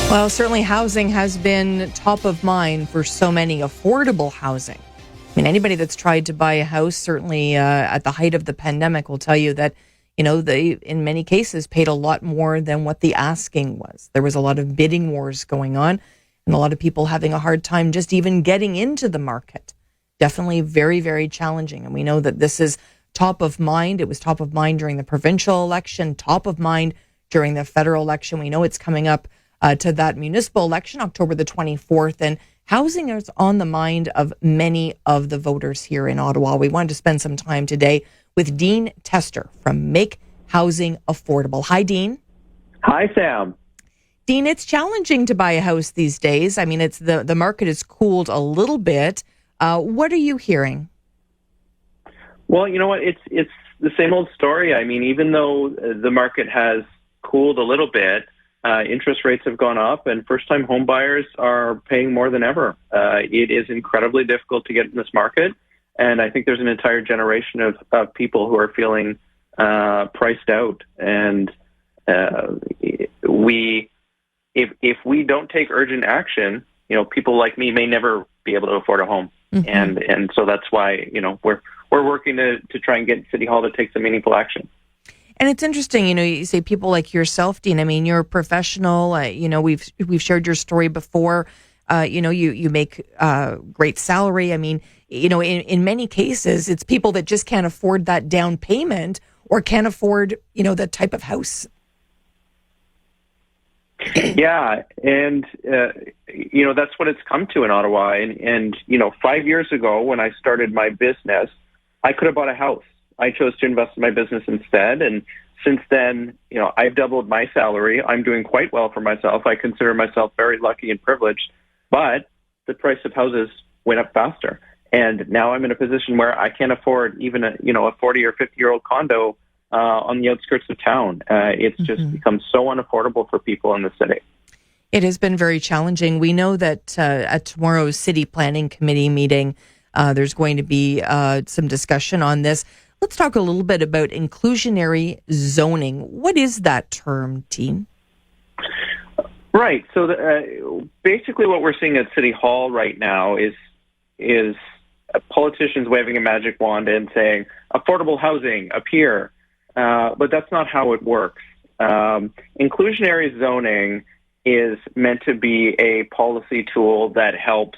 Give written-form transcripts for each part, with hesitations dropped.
Well, certainly housing has been top of mind for so many. Affordable housing. I mean, anybody that's tried to buy a house, certainly at the height of the pandemic, will tell you that, they, in many cases, paid a lot more than what the asking was. There was a lot of bidding wars going on and a lot of people having a hard time just even getting into the market. Definitely very, very challenging. And we know that this is top of mind. It was top of mind during the provincial election, top of mind during the federal election. We know it's coming up to that municipal election, October the 24th. And housing is on the mind of many of the voters here in Ottawa. We wanted to spend some time today with Dean Tester from Make Housing Affordable. Hi, Dean. Hi, Sam. Dean, it's challenging to buy a house these days. I mean, it's the market has cooled a little bit. What are you hearing? Well, you know what? It's the same old story. I mean, even though the market has cooled a little bit, interest rates have gone up, and first-time home buyers are paying more than ever. It is incredibly difficult to get in this market, and I think there's an entire generation of people who are feeling priced out. And if we don't take urgent action, people like me may never be able to afford a home, and so that's why we're working to try and get City Hall to take some meaningful action. And it's interesting, you say people like yourself, Dean. I mean, you're a professional. We've shared your story before. You make great salary. I mean, in many cases, it's people that just can't afford that down payment or can't afford, that type of house. Yeah, and that's what it's come to in Ottawa. And 5 years ago, when I started my business, I could have bought a house. I chose to invest in my business instead. And since then, I've doubled my salary. I'm doing quite well for myself. I consider myself very lucky and privileged. But the price of houses went up faster. And now I'm in a position where I can't afford even a 40 or 50-year-old condo on the outskirts of town. It's just become so unaffordable for people in the city. It has been very challenging. We know that at tomorrow's City Planning Committee meeting, there's going to be some discussion on this. Let's talk a little bit about inclusionary zoning. What is that term, Dean? Right. So basically what we're seeing at City Hall right now is politicians waving a magic wand and saying, affordable housing up here. But that's not how it works. Inclusionary zoning is meant to be a policy tool that helps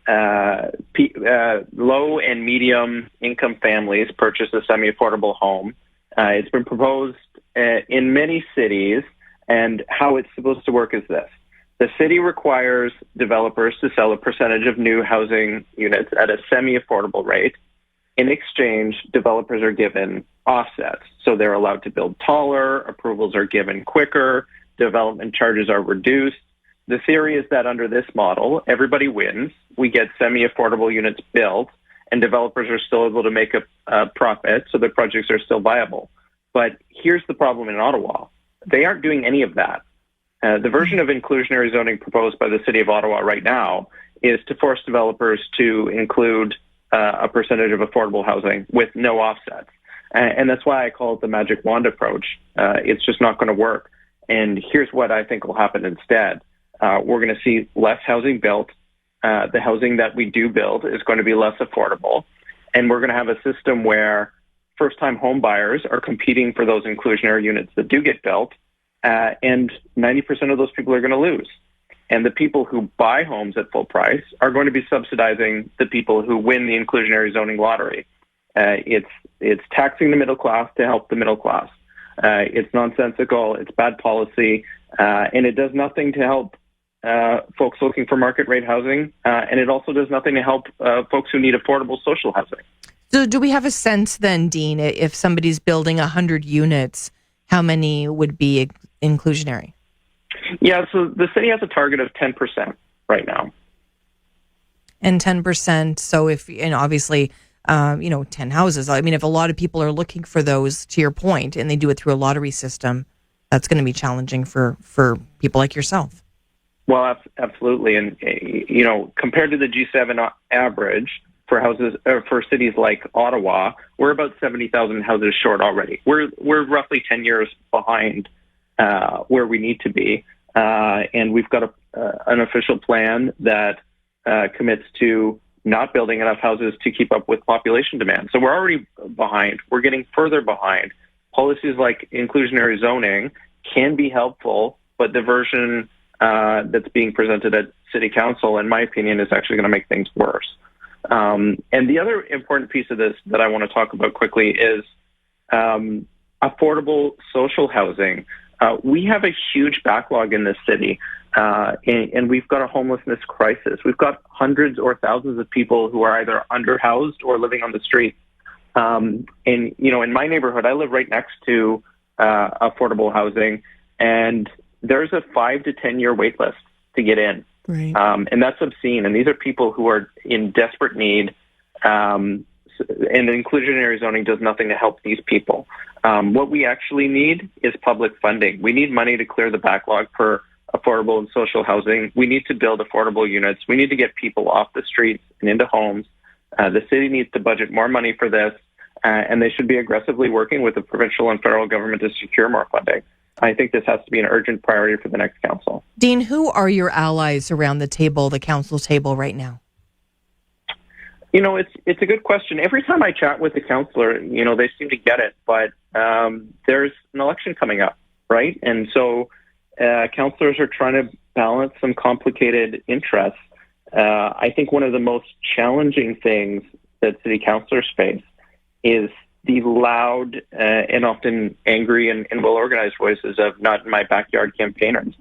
low and medium income families purchase a semi-affordable home. It's been proposed in many cities, and how it's supposed to work is this. The city requires developers to sell a percentage of new housing units at a semi-affordable rate. In exchange, developers are given offsets. So they're allowed to build taller, approvals are given quicker, development charges are reduced. The theory is that under this model, everybody wins. We get semi-affordable units built, and developers are still able to make a profit, so their projects are still viable. But here's the problem in Ottawa. They aren't doing any of that. The version of inclusionary zoning proposed by the City of Ottawa right now is to force developers to include a percentage of affordable housing with no offsets. And that's why I call it the magic wand approach. It's just not going to work. And here's what I think will happen instead. We're going to see less housing built. The housing that we do build is going to be less affordable. And we're going to have a system where first-time home buyers are competing for those inclusionary units that do get built. And 90% of those people are going to lose. And the people who buy homes at full price are going to be subsidizing the people who win the inclusionary zoning lottery. It's taxing the middle class to help the middle class. It's nonsensical. It's bad policy. And it does nothing to help folks looking for market rate housing. And it also does nothing to help folks who need affordable social housing. So do we have a sense then, Dean, if somebody's building 100 units, how many would be inclusionary? Yeah, so the city has a target of 10% right now. And 10%, so if, obviously, 10 houses. I mean, if a lot of people are looking for those, to your point, and they do it through a lottery system, that's going to be challenging for people like yourself. Well, absolutely. And, compared to the G7 average for houses, for cities like Ottawa, we're about 70,000 houses short already. We're roughly 10 years behind where we need to be. and we've got an official plan that commits to not building enough houses to keep up with population demand. So we're already behind. We're getting further behind. Policies like inclusionary zoning can be helpful, but the version that's being presented at City Council, in my opinion, is actually going to make things worse. And the other important piece of this that I want to talk about quickly is affordable social housing. We have a huge backlog in this city, and we've got a homelessness crisis. We've got hundreds or thousands of people who are either underhoused or living on the streets. And, in my neighborhood, I live right next to affordable housing, and there's a 5 to 10 year wait list to get in. Right. And that's obscene. And these are people who are in desperate need. And inclusionary zoning does nothing to help these people. What we actually need is public funding. We need money to clear the backlog for affordable and social housing. We need to build affordable units. We need to get people off the streets and into homes. The city needs to budget more money for this, and they should be aggressively working with the provincial and federal government to secure more funding. I think this has to be an urgent priority for the next council. Dean, who are your allies around the table, the council table right now? It's a good question. Every time I chat with the councillor, they seem to get it, but there's an election coming up, right? And so councillors are trying to balance some complicated interests. I think one of the most challenging things that city councillors face is the loud and often angry and well-organized voices of not in my backyard campaigners.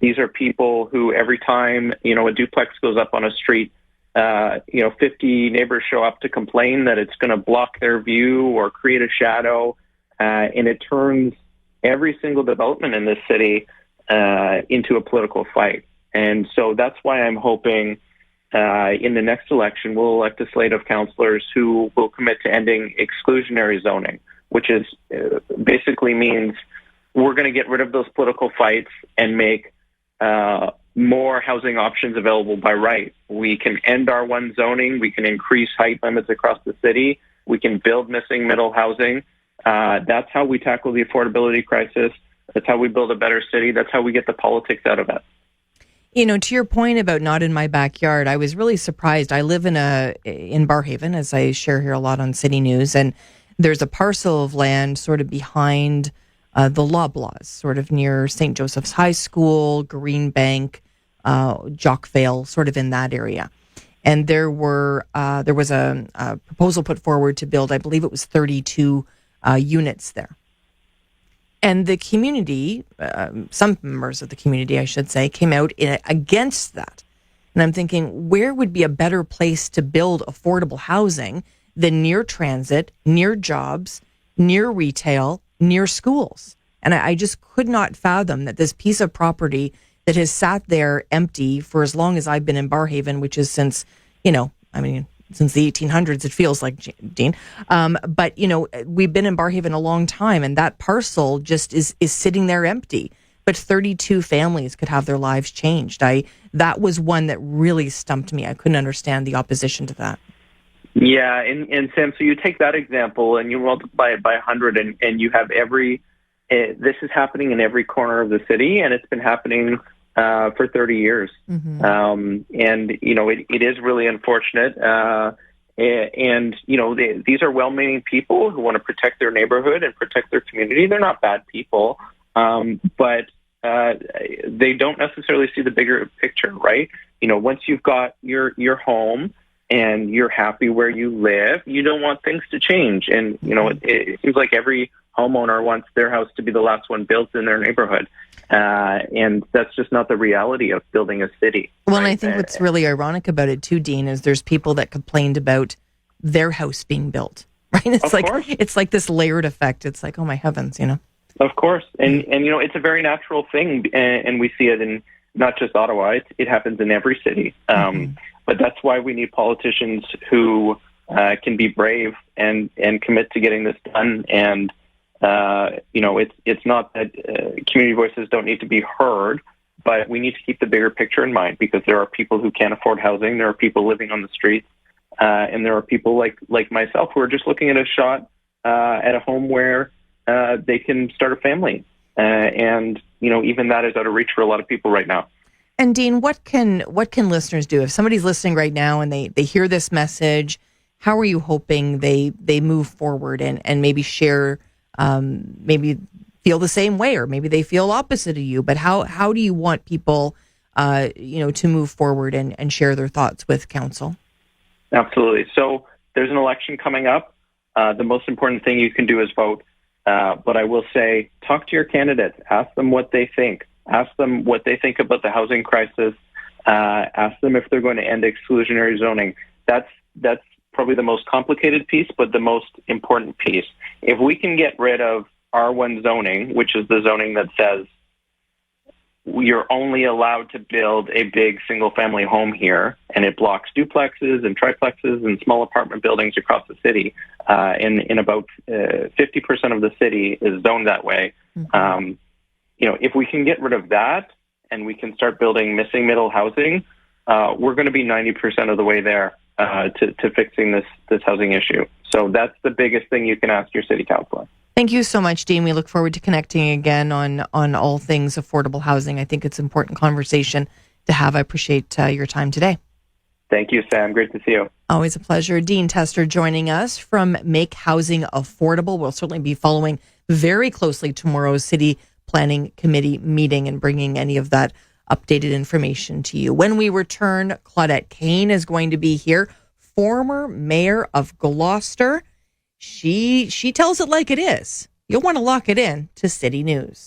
These are people who every time, a duplex goes up on a street, 50 neighbors show up to complain that it's going to block their view or create a shadow, and it turns every single development in this city into a political fight. And so that's why I'm hoping in the next election we'll elect a slate of councillors who will commit to ending exclusionary zoning, which is basically means we're going to get rid of those political fights and make more housing options available by right. We can end R1 zoning. We can increase height limits across the city. We can build missing middle housing. That's how we tackle the affordability crisis. That's how we build a better city. That's how we get the politics out of it. To your point about not in my backyard, I was really surprised. I live in Barrhaven, as I share here a lot on City News, and there's a parcel of land sort of behind the Loblaws, sort of near St. Joseph's High School, Green Bank, Jockvale, sort of in that area. And there was a proposal put forward to build, I believe it was 32 units there. And the community, some members of the community, I should say, came out against that. And I'm thinking, where would be a better place to build affordable housing than near transit, near jobs, near retail, near schools? And I just could not fathom that this piece of property that has sat there empty for as long as I've been in Barrhaven, which is since the 1800s, it feels like, Dean. But we've been in Barrhaven a long time, and that parcel just is sitting there empty. But 32 families could have their lives changed. That was one that really stumped me. I couldn't understand the opposition to that. Yeah, and Sam, so you take that example and you multiply it by 100, and you have this is happening in every corner of the city, and it's been happening for 30 years. Mm-hmm. And, it is really unfortunate. These are well-meaning people who want to protect their neighborhood and protect their community. They're not bad people, but they don't necessarily see the bigger picture, right? Once you've got your home and you're happy where you live, you don't want things to change. And, it seems like every homeowner wants their house to be the last one built in their neighborhood. And that's just not the reality of building a city. Well, right? And I think what's really ironic about it too, Dean, is there's people that complained about their house being built, right? It's like this layered effect. It's like, oh my heavens, Of course. And it's a very natural thing. And we see it in not just Ottawa. It happens in every city. But that's why we need politicians who can be brave and commit to getting this done. And it's not that community voices don't need to be heard, but we need to keep the bigger picture in mind, because there are people who can't afford housing. There are people living on the streets, and there are people like myself who are just looking at a shot at a home where they can start a family. and even that is out of reach for a lot of people right now. And Dean, what can listeners do if somebody's listening right now and they hear this message? How are you hoping they move forward and maybe share, maybe feel the same way, or maybe they feel opposite of you? But how do you want people, to move forward and share their thoughts with council? Absolutely. So there's an election coming up. The most important thing you can do is vote. But I will say, talk to your candidates. Ask them what they think. Ask them what they think about the housing crisis. Ask them if they're going to end exclusionary zoning. That's probably the most complicated piece, but the most important piece. If we can get rid of R1 zoning, which is the zoning that says you're only allowed to build a big single-family home here, and it blocks duplexes and triplexes and small apartment buildings across the city, in about 50% of the city is zoned that way. Mm-hmm. If we can get rid of that and we can start building missing middle housing, we're going to be 90% of the way there to fixing this housing issue. So that's the biggest thing you can ask your city councilor. Thank you so much, Dean. We look forward to connecting again on all things affordable housing. I think it's an important conversation to have. I appreciate your time today. Thank you, Sam. Great to see you. Always a pleasure. Dean Tester joining us from Make Housing Affordable. We'll certainly be following very closely tomorrow's City Planning Committee meeting and bringing any of that updated information to you. When we return, Claudette Kane is going to be here, former mayor of Gloucester. She tells it like it is. You'll want to lock it in to City News.